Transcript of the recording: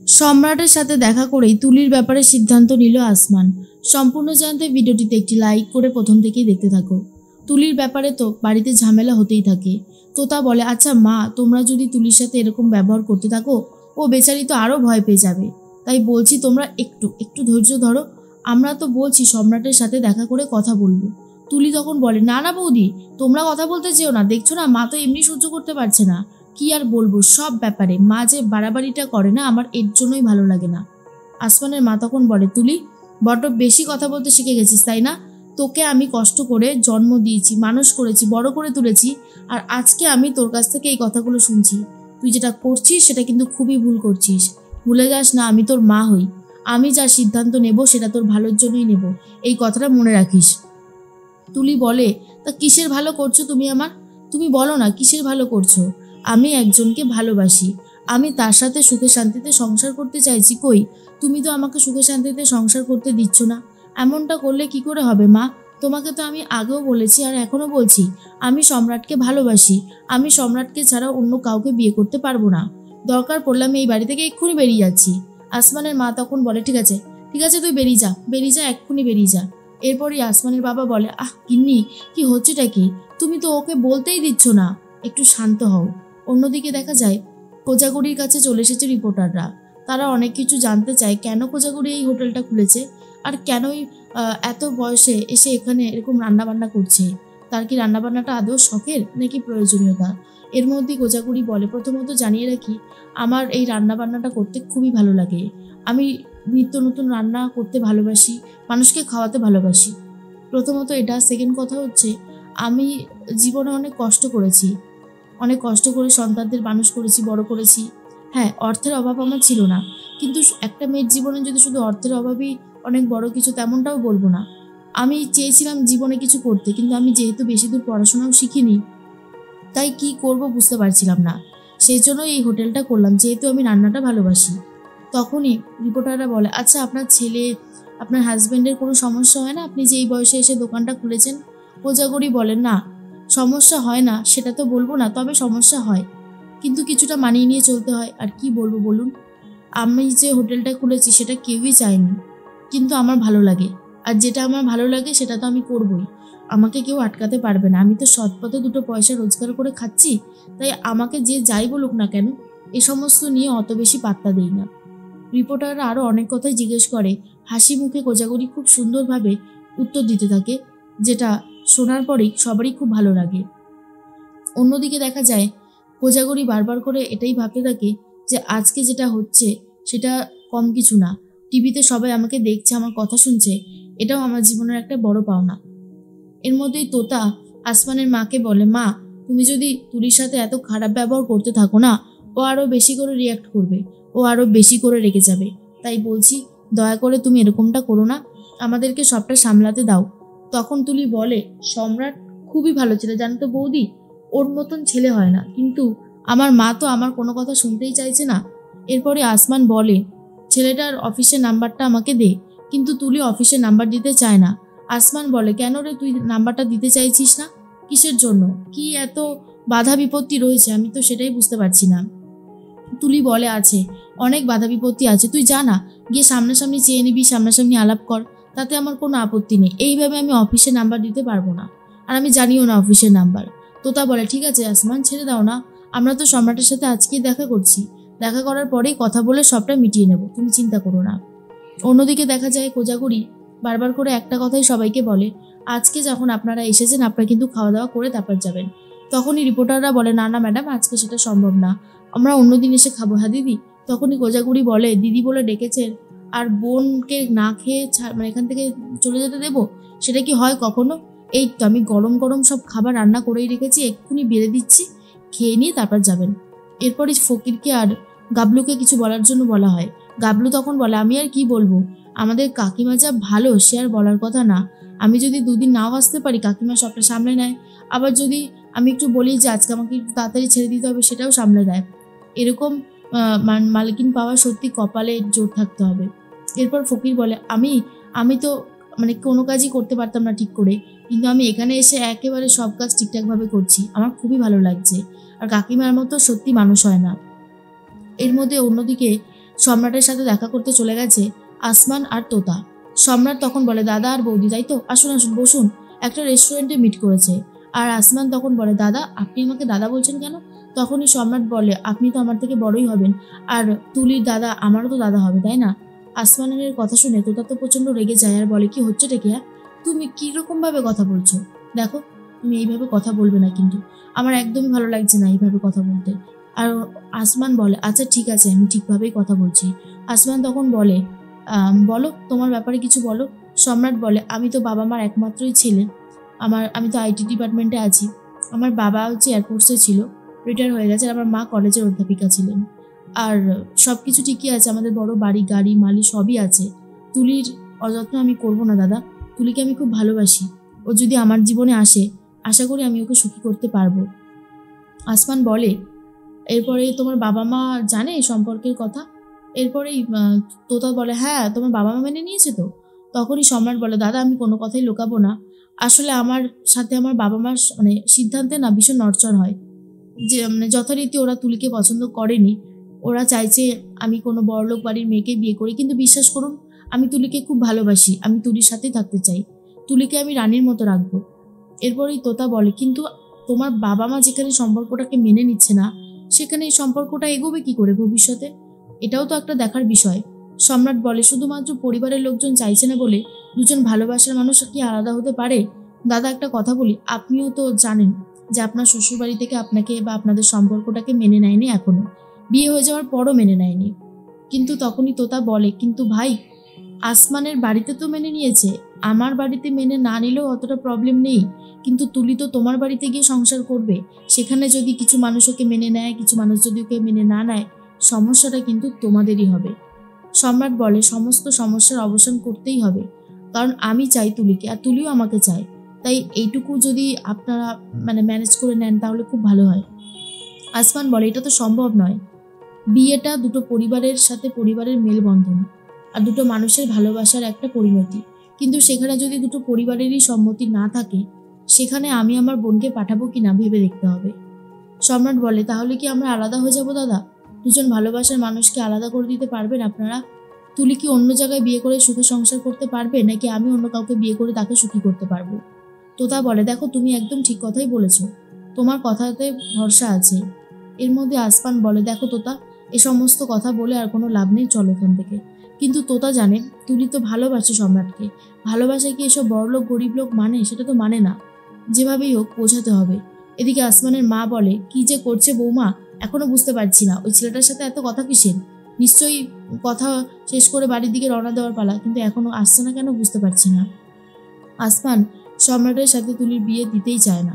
সম্রাটের সাথে দেখা করেই তুলির ব্যাপারে সিদ্ধান্ত নিল আসমান। সম্পূর্ণ জানতে ভিডিওটিতে একটি লাইক করে প্রথম থেকেই দেখতে থাকো। তুলির ব্যাপারে তো বাড়িতে ঝামেলা হতেই থাকে। তোতা বলে, আচ্ছা মা, তোমরা যদি তুলির সাথে এরকম ব্যবহার করতে থাকো ও বেচারি তো আরও ভয় পেয়ে যাবে। তাই বলছি তোমরা একটু ধৈর্য ধরো। আমরা তো বলছি সম্রাটের সাথে দেখা করে কথা বলবো। তুলি তখন বলে, না না বৌদি, তোমরা কথা বলতে চেও না, দেখছো না মা তো এমনি সহ্য করতে পারছে না। কি আর বলবো, সব ব্যাপারে মা যে বাড়াবাড়িটা করে না, আমার এর জন্যই ভালো লাগে না। আসমানের মা তখন বলে, তুলি বড্ড বেশি কথা বলতে শিখে গেছিস তাই না? তোকে আমি কষ্ট করে জন্ম দিয়েছি, মানুষ করেছি, বড় করে তুলেছি, আর আজকে আমি তোর কাছ থেকে এই কথাগুলো শুনছি। তুই যেটা করছিস সেটা কিন্তু খুবই ভুল করছিস। ভুলে যাস না আমি তোর মা হই। আমি যা সিদ্ধান্ত নেব সেটা তোর ভালোর জন্যই নেব, এই কথাটা মনে রাখিস। তুলি বলে, তা কিসের ভালো করছো তুমি আমার? তুমি বলো না কিসের ভালো করছো? আমি একজনকে ভালোবাসি, আমি তার সাথে সুখে শান্তিতে সংসার করতে চাইছি। কই, তুমি তো আমাকে সুখে শান্তিতে সংসার করতে দিচ্ছ না। এমনটা করলে কি করে হবে মা? তোমাকে তো আমি আগেও বলেছি আর এখনও বলছি, আমি সম্রাটকে ভালোবাসি। আমি সম্রাটকে ছাড়া অন্য কাউকে বিয়ে করতে পারবো না। দরকার পড়লে আমি এই বাড়ি থেকে এক্ষুনি বেরিয়ে যাচ্ছি। আসমানের মা তখন বলে, ঠিক আছে তুই বেরিয়ে যা, এক্ষুনি বেরিয়ে যা। এরপরই আসমানের বাবা বলে, আহ গিন্নি, কি হচ্ছেটা কি? তুমি তো ওকে বলতেই দিচ্ছ না, একটু শান্ত হও। অন্যদিকে দেখা যায় কোজাগরির কাছে চলে এসেছে রিপোর্টাররা। তারা অনেক কিছু জানতে চায়, কেন কোজাগরি এই হোটেলটা খুলেছে আর কেনই এত বয়সে এসে এখানে এরকম রান্নাবান্না করছে। তার কি রান্নাবান্নাটা আদৌ শখের নাকি প্রয়োজনীয়তা? এর মধ্যেই কোজাগরি বলে, প্রথমত জানিয়ে রাখি, আমার এই রান্নাবান্নাটা করতে খুবই ভালো লাগে। আমি নিত্য নতুন রান্না করতে ভালোবাসি, মানুষকে খাওয়াতে ভালোবাসি। প্রথমত এটা। সেকেন্ড কথা হচ্ছে, আমি জীবনে অনেক কষ্ট করেছি, অনেক কষ্ট করে সন্তানদের মানুষ করেছি, বড় করেছি। হ্যাঁ, অর্থের অভাব আমার ছিল না, কিন্তু একটা মেয়ের জীবনে যদি শুধু অর্থের অভাবই অনেক বড় কিছু, তেমনটাও বলবো না। আমি চেয়েছিলাম জীবনে কিছু করতে, কিন্তু আমি যেহেতু বেশি দূর পড়াশোনাও শিখিনি, তাই কি করব বুঝতে পারছিলাম না। সেই জন্য এই হোটেলটা করলাম, যেহেতু আমি রান্নাটা ভালোবাসি। তখনই রিপোর্টাররা বলে, আচ্ছা আপনার ছেলে, আপনার হাজব্যান্ডের কোনো সমস্যা হয় না আপনি যে এই বয়সে এসে দোকানটা খুলেছেন? কোজাগরি বলেন, না সমস্যা হয় না সেটা তো বলবো না, তবে সমস্যা হয়, কিন্তু কিছুটা মানিয়ে নিয়ে চলতে হয়। আর কি বলবো বলুন, আমি যে হোটেলটা খুলেছি সেটা কেউই চায়নি, কিন্তু আমার ভালো লাগে, আর যেটা আমার ভালো লাগে সেটা তো আমি করবই। আমাকে কেউ আটকাতে পারবে না। আমি তো সৎ পথে দুটো পয়সা রোজগার করে খাচ্ছি, তাই আমাকে যে যাই বলুক না কেন, এ সমস্ত নিয়ে অত বেশি পাত্তা দেই না। রিপোর্টাররা আরও অনেক কথাই জিজ্ঞেস করে। হাসি মুখে কোজাগরি খুব সুন্দরভাবে উত্তর দিতে থাকে, যেটা শোনার পরেই সবারই খুব ভালো লাগে। অন্যদিকে দেখা যায় কোজাগরি বারবার করে এটাই ভাবতে থাকে যে আজকে যেটা হচ্ছে সেটা কম কিছু না। টিভিতে সবাই আমাকে দেখছে, আমার কথা শুনছে, এটাও আমার জীবনের একটা বড় পাওনা। এর মধ্যেই তোতা আসমানের মাকে বলে, মা তুমি যদি তুলির সাথে এত খারাপ ব্যবহার করতে থাকো না, ও আরও বেশি করে রিয়াক্ট করবে, ও আরও বেশি করে রেগে যাবে। তাই বলছি দয়া করে তুমি এরকমটা করো না, আমাদেরকে সবটা সামলাতে দাও। তখন তুলি বলে, সম্রাট খুবই ভালো ছেলে জানো তো বৌদি, ওর মতন ছেলে হয় না, কিন্তু আমার মা তো আমার কোনো কথা শুনতেই চাইছে না। এরপরে আসমান বলে, ছেলেটার অফিসের নাম্বারটা আমাকে দে। কিন্তু তুলি অফিসের নাম্বার দিতে চায় না। আসমান বলে, কেন রে, তুই নাম্বারটা দিতে চাইছিস না? কিসের জন্য? কি এত বাধা বিপত্তি রয়েছে, আমি তো সেটাই বুঝতে পারছি না। তুলি বলে, আছে, অনেক বাধা বিপত্তি আছে, তুই জানা, গিয়ে সামনাসামনি চেয়ে নিবি, সামনাসামনি আলাপ কর, তাতে আমার কোনো আপত্তি নেই। এইভাবে আমি অফিসের নাম্বার দিতে পারবো না, আর আমি জানিও না অফিসের নাম্বার। তোতা বলে, ঠিক আছে আসমান, ছেড়ে দাও না, আমরা তো সম্রাটের সাথে আজকেই দেখা করছি, দেখা করার পরেই কথা বলে সবটা মিটিয়ে নেব, তুমি চিন্তা করো না। অন্যদিকে দেখা যায় কোজাগরি বারবার করে একটা কথাই সবাইকে বলে, আজকে যখন আপনারা এসেছেন আপনারা কিন্তু খাওয়া দাওয়া করে তারপর যাবেন। তখনই রিপোর্টাররা বলে, না না ম্যাডাম, আজকে সেটা সম্ভব না, আমরা অন্যদিন এসে খাবো। হ্যাঁ দিদি। তখনই কোজাগরি বলে, দিদি বলে ডেকেছেন আর বোনকে না খেয়ে মানে এখান থেকে চলে যেতে দেবো? সেটা কি হয় কখনো? এই তো আমি গরম গরম সব খাবার রান্না করেই রেখেছি, এক্ষুনি বেড়ে দিচ্ছি, খেয়ে নিয়ে তারপর যাবেন। এরপরই ফকিরকে আর গাবলুকে কিছু বলার জন্য বলা হয়। গাবলু তখন বলে, আমি আর কি বলবো, আমাদের কাকিমা যা ভালো সে আর বলার কথা না। আমি যদি দুদিন নাও আসতে পারি, কাকিমা সবটা সামলে নেয়। আবার যদি আমি একটু বলি যে আজকে আমাকে একটু তাড়াতাড়ি ছেড়ে দিতে হবে, সেটাও সামলে দেয়। এরকম মালকিন পাওয়া সত্যি কপালে জোর থাকতে হবে। এরপর ফকির বলে, আমি তো মানে কোনো কাজই করতে পারতাম না ঠিক করে, কিন্তু আমি এখানে এসে একেবারে সব কাজ ঠিকঠাকভাবে করছি, আমার খুবই ভালো লাগছে। আর কাকিমার মতো সত্যি মানুষ হয় না। এর মধ্যে অন্যদিকে সম্রাটের সাথে দেখা করতে চলে গেছে আসমান আর তোতা। সম্রাট তখন বলে, দাদা আর বৌদি তাই তো, আসুন আসুন বসুন, একটা রেস্টুরেন্টে মিট করেছে। আর আসমান তখন বলে, দাদা আপনি আমাকে দাদা বলছেন কেন? তখনই সম্রাট বলে, আপনি তো আমার থেকে বড়ই হবেন, আর তুলির দাদা আমারও তো দাদা হবে, তাই না? আসমানের কথা শুনে তোতা তো প্রচন্ড রেগে যায় আর বলে, কি হচ্ছে রে কেয়া, তুমি কিরকম ভাবে কথা বলছো? দেখো, তুমি এইভাবে কথা বলবে না, কিন্তু আমার একদমই ভালো লাগছে না এইভাবে কথা বলতে। আর আসমান বলে, আচ্ছা ঠিক আছে, আমি ঠিকভাবেই কথা বলছি। আসমান তখন বলে, বলো তোমার ব্যাপারে কিছু বলো। সম্রাট বলে, আমি তো বাবা মার একমাত্রই ছেলে, আমি তো আইটি ডিপার্টমেন্টে আছি। আমার বাবা হচ্ছে এয়ারফোর্সে ছিল, রিটায়ার হয়ে গেছে, আর আমার মা কলেজের অধ্যাপিকা ছিলেন। আর সব কিছু ঠিকই আছে, আমাদের বড় বাড়ি গাড়ি মালি সবই আছে। তুলির অযত্ন আমি করব না দাদা, তুলিকে আমি খুব ভালোবাসি, ও যদি আমার জীবনে আসে আশা করি আমি ওকে সুখী করতে পারবো। আসমান বলে, এরপরে তোমার বাবা মা জানে এই সম্পর্কের কথা? এরপরেই তোতা বলে, হ্যাঁ তোমার বাবা মা মেনে নিয়েছে তো। তখনই সম্রাট বলে, দাদা আমি কোনো কথাই লুকাবো না, আসলে আমার সাথে আমার বাবা মার মানে সিদ্ধান্তে না ভীষণ নড়চড় হয়। যে মানে যথারীতি ওরা তুলিকে পছন্দ করেনি, ওরা চাইছে আমি কোনো বড়লোক বাড়ির মেয়েকে বিয়ে করি, কিন্তু বিশ্বাস করুন আমি তুলিকে খুব ভালোবাসি, আমি তুলির সাথেই থাকতে চাই, তুলিকে আমি রানীর মতো রাখবো। এরপরেই তোতা বলে, কিন্তু তোমার বাবা মা যেখানে সম্পর্কটাকে মেনে নিচ্ছে না, সেখানে এই সম্পর্কটা এগোবে কি করে ভবিষ্যতে? এটাও তো একটা দেখার বিষয়। সম্রাট বলে, শুধুমাত্র পরিবারের লোকজন চাইছে না বলে দুজন ভালোবাসার মানুষ কি আলাদা হতে পারে? দাদা একটা কথা বলি, আপনিও তো জানেন যে আপনার শ্বশুরবাড়ি থেকে আপনাকে বা আপনাদের সম্পর্কটাকে মেনে নেয়নি, এখনো বিয়ে হয়ে যাওয়ার পরও মেনে নেয়নি। কিন্তু তখনই তোতা বলে, কিন্তু ভাই আসমানের বাড়িতে তো মেনে নিয়েছে, আমার বাড়িতে মেনে না নিলেও অতটা প্রবলেম নেই, কিন্তু তুলি তো তোমার বাড়িতে গিয়ে সংসার করবে, সেখানে যদি কিছু মানুষ ওকে মেনে নেয়, কিছু মানুষ যদি ওকে মেনে না নেয়, সমস্যাটা কিন্তু তোমাদেরই হবে। সম্রাট বলে, সমস্ত সমস্যার অবসান করতেই হবে, কারণ আমি চাই তুলিকে আর তুলিও আমাকে চায়, তাই এইটুকু যদি আপনারা মানে ম্যানেজ করে নেন তাহলে খুব ভালো হয়। আসমান বলে, এটা তো সম্ভব নয়, বিয়েটা দুটো পরিবারের সাথে পরিবারের মেলবন্ধন আর দুটো মানুষের ভালোবাসার একটা পরিণতি, কিন্তু সেখানে যদি দুটো পরিবারেরই সম্মতি না থাকে, সেখানে আমি আমার বোনকে পাঠাবো কিনা ভেবে দেখতে হবে। সম্রাট বলে, তাহলে কি আমরা আলাদা হয়ে যাব দাদা? দুজন ভালোবাসার মানুষকে আলাদা করে দিতে পারবেন আপনারা? তুলি কি অন্য জায়গায় বিয়ে করে সুখে সংসার করতে পারবে, নাকি আমি অন্য কাউকে বিয়ে করে তাকে সুখী করতে পারবো? তোতা বলে, দেখো তুমি একদম ঠিক কথাই বলেছো, তোমার কথাতে ভরসা আছে। এর মধ্যে আসমান বলে, দেখো তোতা, এ সমস্ত কথা বলে আর কোনো লাভ নেই, চলো এখান থেকে। কিন্তু তোতা জানে তুলি তো ভালোবাসে সম্রাটকে, ভালোবাসে কি এসব বড়লোক গরিব লোক মানে? সেটা তো মানে না, যেভাবেই হোক বোঝাতে হবে। এদিকে আসমানের মা বলে, কি যে করছে বৌমা, এখনো বুঝতে পারছি না, ওই ছেলেটার সাথে এত কথা কিসের? নিশ্চয়ই কথা শেষ করে বাড়ির দিকে রওনা দেওয়ার পালা, কিন্তু এখনো আসছে না কেন বুঝতে পারছি না। আসমান সম্রাটের সাথে তুলির বিয়ে দিতেই চায় না,